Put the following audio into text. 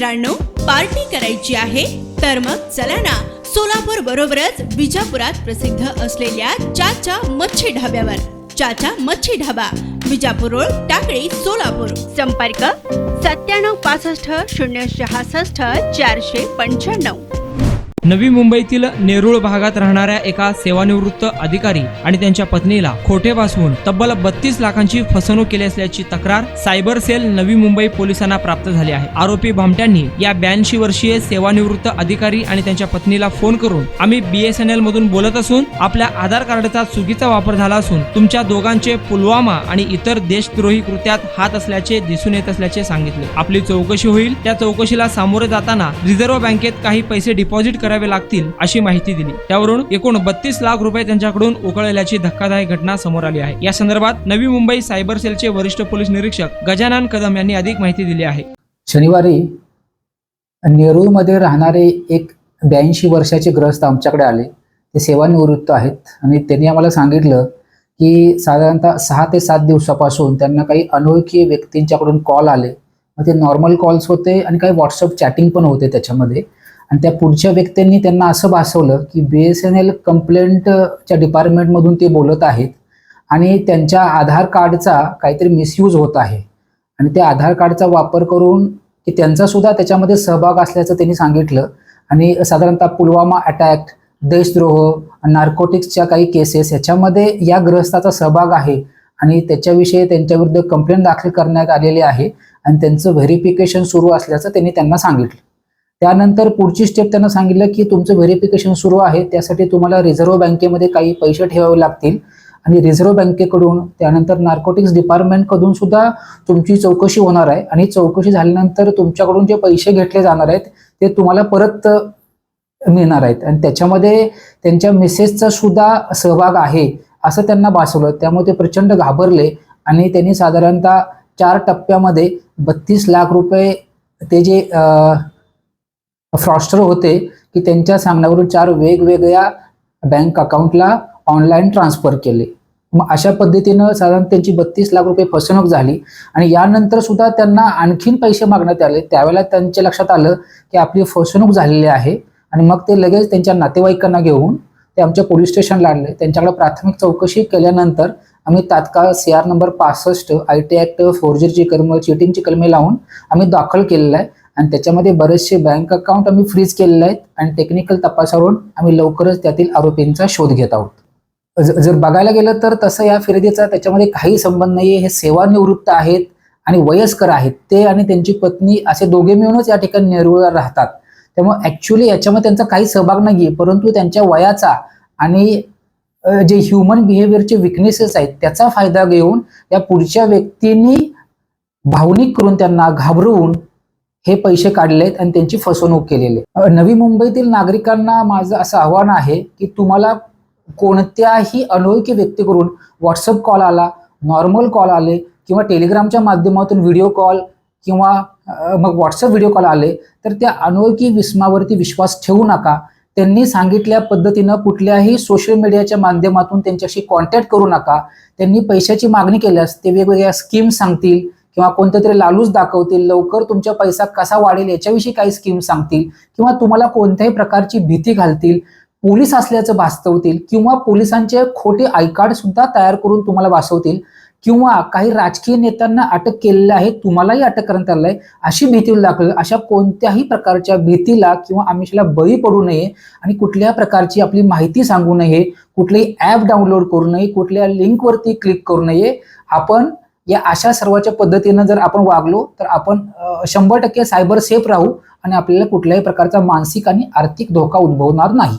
मित्रांनो, पार्टी करायची आहे तर मग चला ना, सोलापूर बरोबरच विजापुरात प्रसिद्ध असलेल्या चाचा मच्छी ढाब्यावर. चाचा मच्छी ढाबा, विजापूर रोड, टाकळी, सोलापूर. संपर्क 9765 066 495. नवी मुंबईतील नेरूळ भागात राहणाऱ्या एका सेवानिवृत्त अधिकारी आणि त्यांच्या पत्नीला खोटे भासवून तब्बल 32 लाखांची फसवणूक केली असल्याची तक्रार सायबर सेल नवी मुंबई पोलिसांना प्राप्त झाली आहे. आरोपी भामट्यांनी या 82 वर्षीय सेवानिवृत्त अधिकारी आणि त्यांच्या पत्नीला फोन करून आम्ही BSNL मधून बोलत असून आपल्या आधार कार्डचा चुकीचा वापर झाला असून तुमच्या दोघांचे पुलवामा आणि इतर देशद्रोही कृत्यात हात असल्याचे दिसून येत असल्याचे सांगितले. आपली चौकशी होईल. त्या चौकशीला सामोरे जाताना रिझर्व्ह बँकेत काही पैसे डिपॉझिट करावे लागतील अशी माहिती दिली. त्यावरून एकूण 32 लाख रुपये त्यांच्याकडून उकळल्याची धक्कादायक घटना समोर आली आहे. या संदर्भात नवी मुंबई सायबर सेलचे वरिष्ठ पोलीस निरीक्षक गजानन कदम यांनी अधिक माहिती दिली आहे. शनिवारी नेरूळमध्ये राहणारे एक 82 वर्षाचे ग्रस्त आमच्याकडे आले. ते सेवानिवृत्त आहेत आणि त्यांनी आम्हाला सांगितलं की साधारणतः 6 ते 7 दिवसापासून त्यांना काही अनोळखी व्यक्तींच्याकडून कॉल आले. मग ते नॉर्मल कॉल्स होते आणि काही व्हॉट्सअप चॅटिंग पण होते त्याच्यामध्ये. आणि त्या पुढच्या व्यक्तींनी त्यांना असं भासवलं की BSNL कंप्लेंटच्या डिपार्टमेंटमधून ते बोलत आहेत आणि त्यांच्या आधार कार्डचा काहीतरी मिसयूज होत आहे आणि त्या आधार कार्डचा वापर करून की त्यांचा सुद्धा त्याच्यामध्ये सहभाग असल्याचं त्यांनी सांगितलं. आणि साधारणतः पुलवामा अटॅक, देशद्रोह, नार्कोटिक्सच्या काही केसेस ह्याच्यामध्ये या ग्रस्ताचा सहभाग आहे आणि त्याच्याविषयी त्यांच्याविरुद्ध कंप्लेंट दाखल करण्यात आलेली आहे आणि त्यांचं व्हेरिफिकेशन सुरू असल्याचं त्यांनी त्यांना सांगितलं. त्यानंतर पुढची स्टेप त्यांना सांगितलं की तुमचं व्हेरिफिकेशन सुरू आहे, त्यासाठी तुम्हाला रिझर्व्ह बँकेमध्ये काही पैसे ठेवावे लागतील आणि रिझर्व्ह बँकेकडून त्यानंतर नार्कोटिक्स डिपार्टमेंटकडून सुद्धा तुमची चौकशी होणार आहे आणि चौकशी झाल्यानंतर तुमच्याकडून जे पैसे घेतले जाणार आहेत ते तुम्हाला परत मिळणार आहेत आणि त्याच्यामध्ये त्यांच्या मिसेसचा सुद्धा सहभाग आहे असं त्यांना भासवलं. त्यामुळे ते प्रचंड घाबरले आणि त्यांनी साधारणतः 4 टप्प्यामध्ये 32 लाख रुपये ते जे फ्रॉस्टर होते की त्यांच्या सांगण्यावरून 4 वेगवेगळ्या बँक अकाउंटला ऑनलाईन ट्रान्सफर केले. मग अशा पद्धतीनं साधारण त्यांची 32 लाख रुपये फसवणूक झाली आणि यानंतर सुद्धा त्यांना आणखीन पैसे मागण्यात आले. त्यावेळेला त्यांच्या लक्षात आलं की आपली फसवणूक झालेली आहे आणि मग ते लगेच त्यांच्या नातेवाईकांना घेऊन ते आमच्या पोलीस स्टेशनला आणले. त्यांच्याकडे प्राथमिक चौकशी केल्यानंतर आम्ही तात्काळ CR नंबर 65 IT ॲक्ट फोर्जरीची कलम, चिटिंगची कलमे लावून आम्ही दाखल केलेला आहे आणि त्याच्यामध्ये बरेचसे बँक अकाउंट आम्ही फ्रीज केलेले आहेत आणि टेक्निकल तपासावरून आम्ही लवकरच त्यातील आरोपींचा शोध घेत आहोत. जर बघायला गेलं तर तसं या फिर्यादीचा त्याच्यामध्ये काही संबंध नाहीये. हे सेवानिवृत्त आहेत आणि वयस्कर आहेत. ते आणि त्यांची पत्नी असे दोघे मिळूनच या ठिकाणी नेरूळला राहतात. त्यामुळे ऍक्च्युअली याच्यामध्ये त्यांचा काही सहभाग नाहीये, परंतु त्यांच्या वयाचा आणि जे ह्युमन बिहेवियरचे विकनेसेस आहेत त्याचा फायदा घेऊन या पुढच्या व्यक्तींनी भावनिक करून त्यांना घाबरवून हे पैसे काढलेत आणि त्यांची फसवणूक केलेली. नवी मुंबईतील नागरिकांना माझं असं आव्हान आहे की तुम्हाला कोणत्याही अनोळखी व्यक्तीकडून व्हॉट्सअप कॉल आला, नॉर्मल कॉल आले किंवा टेलिग्रामच्या माध्यमातून व्हिडिओ कॉल किंवा मग व्हॉट्सअप व्हिडिओ कॉल आले तर त्या अनोळखी विस्मावरती विश्वास ठेवू नका. त्यांनी सांगितल्या पद्धतीनं कुठल्याही सोशल मीडियाच्या माध्यमातून त्यांच्याशी कॉन्टॅक्ट करू नका. त्यांनी पैशाची मागणी केल्यास ते वेगवेगळ्या स्कीम्स सांगतील किंवा कोणत्या तरी लालूच दाखवतील, लवकर तुमचा पैसा कसा वाढेल याच्याविषयी काही स्कीम सांगतील किंवा तुम्हाला कोणत्याही प्रकारची भीती घालतील, पोलीस असल्याचं भासवतील किंवा पोलिसांचे खोटे आय कार्ड सुद्धा तयार करून तुम्हाला भासवतील किंवा काही राजकीय नेत्यांना अटक केलेली आहे, तुम्हालाही अटक करण्यात आलं आहे अशी भीती दाखवेल. अशा कोणत्याही प्रकारच्या भीतीला किंवा आमिषाला बळी पडू नये आणि कुठल्या प्रकारची आपली माहिती सांगू नये, कुठलेही ॲप डाउनलोड करू नये, कुठल्या लिंकवरती क्लिक करू नये. आपण या अशा सर्वांच्या पद्धतीनं जर आपण वागलो तर आपण 100% सायबर सेफ राहू आणि आपल्याला कुठल्याही प्रकारचा मानसिक आणि आर्थिक धोका उद्भवणार नाही.